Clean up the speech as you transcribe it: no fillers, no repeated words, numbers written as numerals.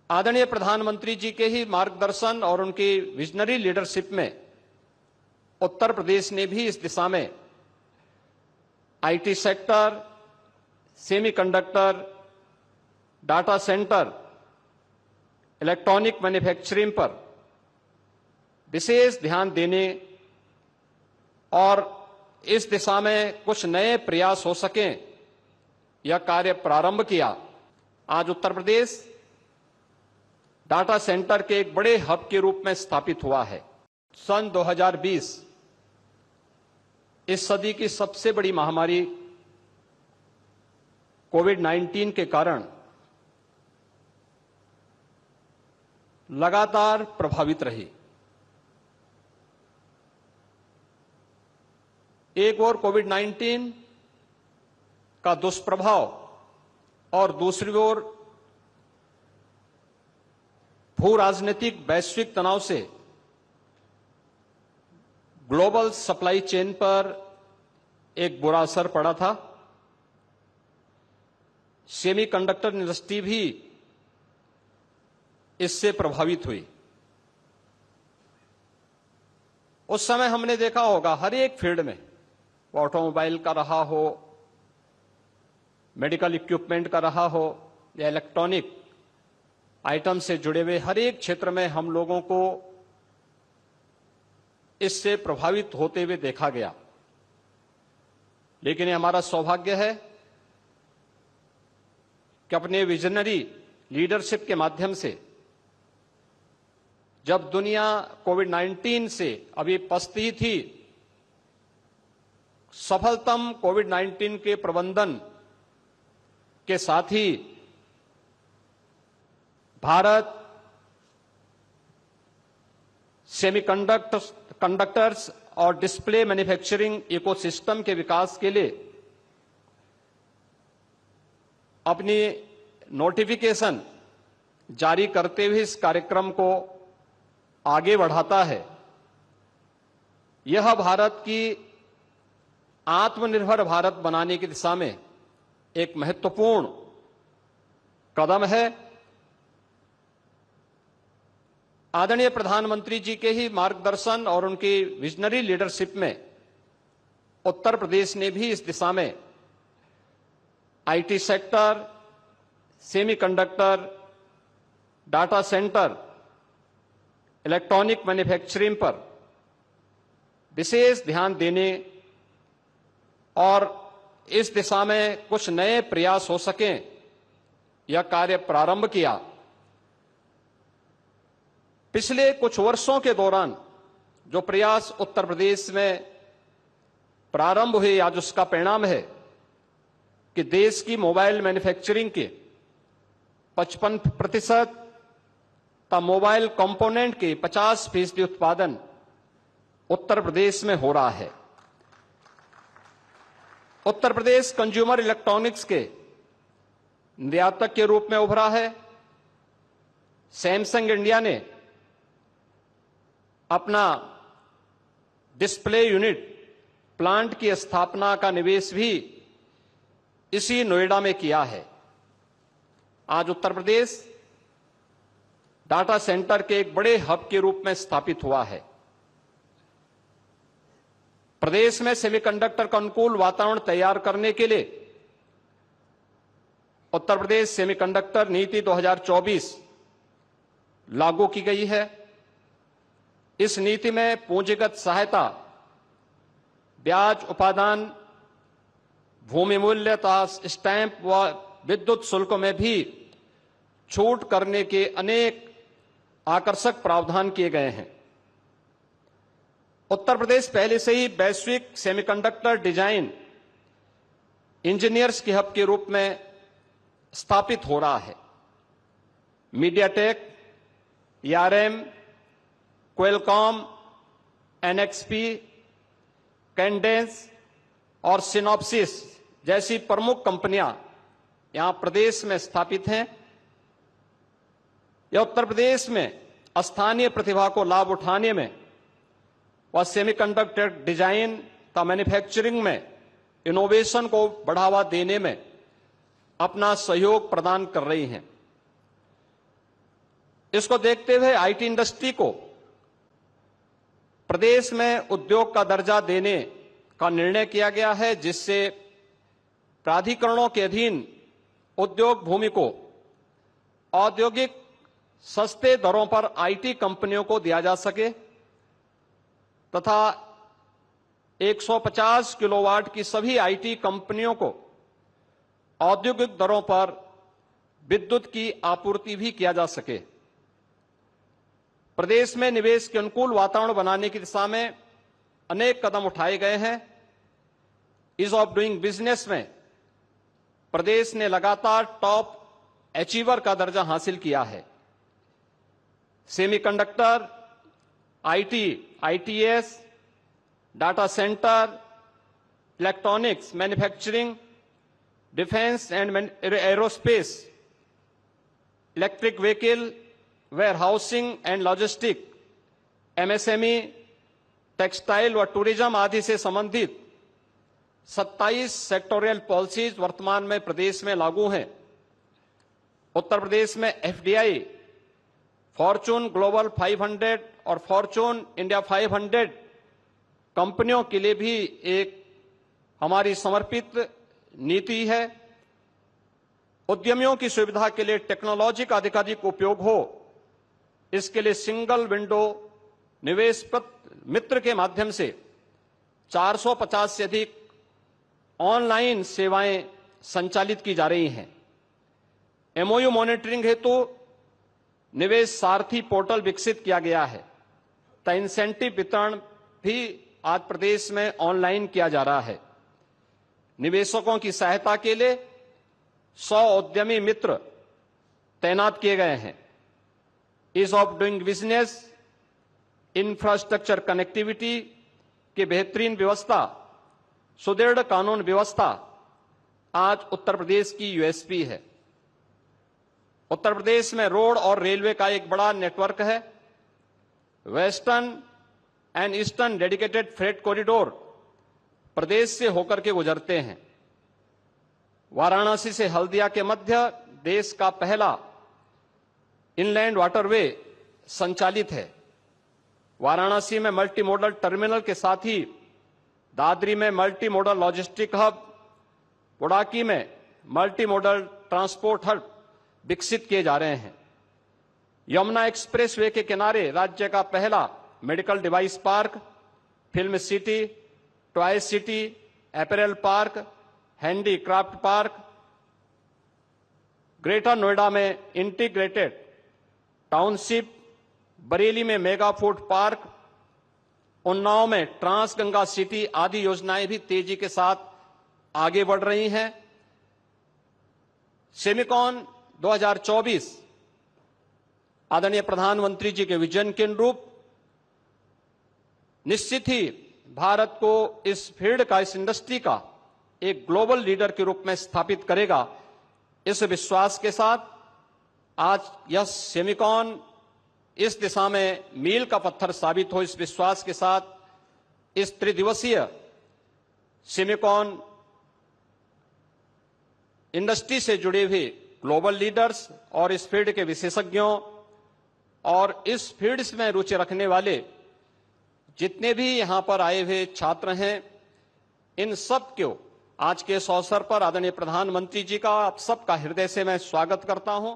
आदरणीय प्रधानमंत्री जी के ही मार्गदर्शन और उनकी विजनरी लीडरशिप में उत्तर प्रदेश ने भी इस दिशा में IT sector, semiconductor, data centre, electronic manufacturing पर विशेष ध्यान देने और इस दिशा में कुछ नए प्रयास हो सकें, यह कार्य प्रारंभ किया। आज उत्तर प्रदेश डाटा सेंटर के एक बड़े हब के रूप में स्थापित हुआ है। सन 2020 इस सदी की सबसे बड़ी महामारी कोविड-19 के कारण लगातार प्रभावित रही। एक ओर कोविड-19 का दुष्प्रभाव और दूसरी ओर भू राजनीतिक वैश्विक तनाव से ग्लोबल सप्लाई चेन पर एक बुरा असर पड़ा था। सेमीकंडक्टर इंडस्ट्री भी इससे प्रभावित हुई। उस समय हमने देखा होगा हर एक फील्ड में, वो ऑटोमोबाइल का रहा हो, मेडिकल इक्विपमेंट का रहा हो या इलेक्ट्रॉनिक आइटम से जुड़े हुए हर एक क्षेत्र में हम लोगों को इससे प्रभावित होते हुए देखा गया। लेकिन ये हमारा सौभाग्य है कि अपने विजनरी लीडरशिप के माध्यम से जब दुनिया कोविड-19 से अभी पछती थी, सफलतम कोविड-19 के प्रबंधन के साथ ही भारत सेमीकंडक्टर्स और डिस्प्ले मैन्युफैक्चरिंग इकोसिस्टम के विकास के लिए अपनी नोटिफिकेशन जारी करते हुए इस कार्यक्रम को आगे बढ़ाता है। यह भारत की आत्मनिर्भर भारत बनाने की दिशा में एक महत्वपूर्ण कदम है। आदरणीय प्रधानमंत्री जी के ही मार्गदर्शन और उनकी विजनरी लीडरशिप में उत्तर प्रदेश ने भी इस दिशा में IT sector, semiconductor, data centre, electronic manufacturing पर विशेष ध्यान देने और इस दिशा में कुछ नए प्रयास हो सकें, यह कार्य प्रारंभ किया। पिछले कुछ वर्षों के दौरान जो प्रयास उत्तर प्रदेश में प्रारंभ हुए, आज उसका परिणाम है कि देश की मोबाइल मैन्युफैक्चरिंग के 55% तथा मोबाइल कंपोनेंट के 50% उत्पादन उत्तर प्रदेश में हो रहा है। उत्तर प्रदेश कंज्यूमर इलेक्ट्रॉनिक्स के निर्यातक के रूप में उभरा है। सैमसंग इंडिया ने अपना डिस्प्ले यूनिट प्लांट की स्थापना का निवेश भी इसी नोएडा में किया है। आज उत्तर प्रदेश डाटा सेंटर के एक बड़े हब के रूप में स्थापित हुआ है। प्रदेश में सेमीकंडक्टर का अनुकूल वातावरण तैयार करने के लिए उत्तर प्रदेश सेमीकंडक्टर नीति 2024 लागू की गई है। इस नीति में पूंजीगत सहायता, ब्याज उपादान, भूमि मूल्य तथा स्टैंप व विद्युत शुल्क में भी छूट करने के अनेक आकर्षक प्रावधान किए गए हैं। उत्तर प्रदेश पहले से ही वैश्विक सेमीकंडक्टर डिजाइन इंजीनियर्स के हब के रूप में स्थापित हो रहा है। MediaTek, ARM, Qualcomm, NXP, Cadence और सिनॉप्सिस जैसी प्रमुख कंपनियां यहां प्रदेश में स्थापित हैं। यह उत्तर प्रदेश में स्थानीय प्रतिभा को लाभ उठाने में व सेमीकंडक्टर डिजाइन तथा मैन्युफैक्चरिंग में इनोवेशन को बढ़ावा देने में अपना सहयोग प्रदान कर रही हैं। इसको देखते हुए आईटी इंडस्ट्री को प्रदेश में उद्योग का दर्जा देने का निर्णय किया गया है, जिससे प्राधिकरणों के अधीन उद्योग भूमि को औद्योगिक सस्ते दरों पर आईटी कंपनियों को दिया जा सके तथा 150 किलोवाट की सभी आईटी कंपनियों को औद्योगिक दरों पर विद्युत की आपूर्ति भी किया जा सके। प्रदेश में निवेश के अनुकूल वातावरण बनाने की दिशा में अनेक कदम उठाए गए हैं। ईज ऑफ डूइंग बिजनेस में प्रदेश ने लगातार टॉप अचीवर का दर्जा हासिल किया है। Semiconductor, IT, ITS, data centre, electronics, manufacturing, defence and aerospace, electric vehicle, warehousing and logistic, MSME, textile व टूरिज्म आदि से संबंधित 27 सेक्टोरियल पॉलिसीज वर्तमान में प्रदेश में लागू हैं। उत्तर प्रदेश में एफडीआई, फॉर्चून ग्लोबल 500 और फॉर्चून इंडिया 500 कंपनियों के लिए भी एक हमारी समर्पित नीति है। उद्यमियों की सुविधा के लिए टेक्नोलॉजी का अधिकाधिक उपयोग हो, इसके लिए सिंगल विंडो निवेश मित्र के माध्यम से 450 से अधिक ऑनलाइन सेवाएं संचालित की जा रही हैं। एमओयू मॉनिटरिंग हेतु निवेश सारथी पोर्टल विकसित किया गया है। तो इंसेंटिव वितरण भी आज प्रदेश में ऑनलाइन किया जा रहा है। निवेशकों की सहायता के लिए 100 उद्यमी मित्र तैनात किए गए हैं। Ease of doing business, infrastructure connectivity की बेहतरीन व्यवस्था, सुदृढ़ कानून व्यवस्था आज उत्तर प्रदेश की यूएसपी है। उत्तर प्रदेश में रोड और रेलवे का एक बड़ा नेटवर्क है। Western and eastern dedicated freight corridor प्रदेश से होकर के गुजरते हैं। वाराणसी से हल्दिया के मध्य देश का पहला इनलैंड वाटरवे संचालित है। वाराणसी में मल्टी मॉडल टर्मिनल के साथ ही दादरी में मल्टी मॉडल लॉजिस्टिक हब, बुडाकी में मल्टी मॉडल ट्रांसपोर्ट हब विकसित किए जा रहे हैं। यमुना एक्सप्रेसवे के किनारे राज्य का पहला medical device park, film city, toy city, apparel park, handicraft park, greater Noida में इंटीग्रेटेड टाउनशिप, बरेली में मेगा फूड पार्क, उन्नाव में ट्रांस गंगा सिटी आदि योजनाएं भी तेजी के साथ आगे बढ़ रही हैं। सेमिकॉन 2024 आदरणीय प्रधानमंत्री जी के विजन के अनुरूप निश्चित ही भारत को इस फील्ड का, इस इंडस्ट्री का एक ग्लोबल लीडर के रूप में स्थापित करेगा। इस विश्वास के साथ आज यह सेमिकॉन इस दिशा में मील का पत्थर साबित हो, इस विश्वास के साथ इस त्रिदिवसीय सेमिकॉन इंडस्ट्री से जुड़े हुए ग्लोबल लीडर्स और इस फील्ड के विशेषज्ञों और इस फील्ड में रुचि रखने वाले जितने भी यहां पर आए हुए छात्र हैं, इन सब को आज के इस अवसर पर आदरणीय प्रधानमंत्री जी का आप सबका हृदय से मैं स्वागत करता हूं।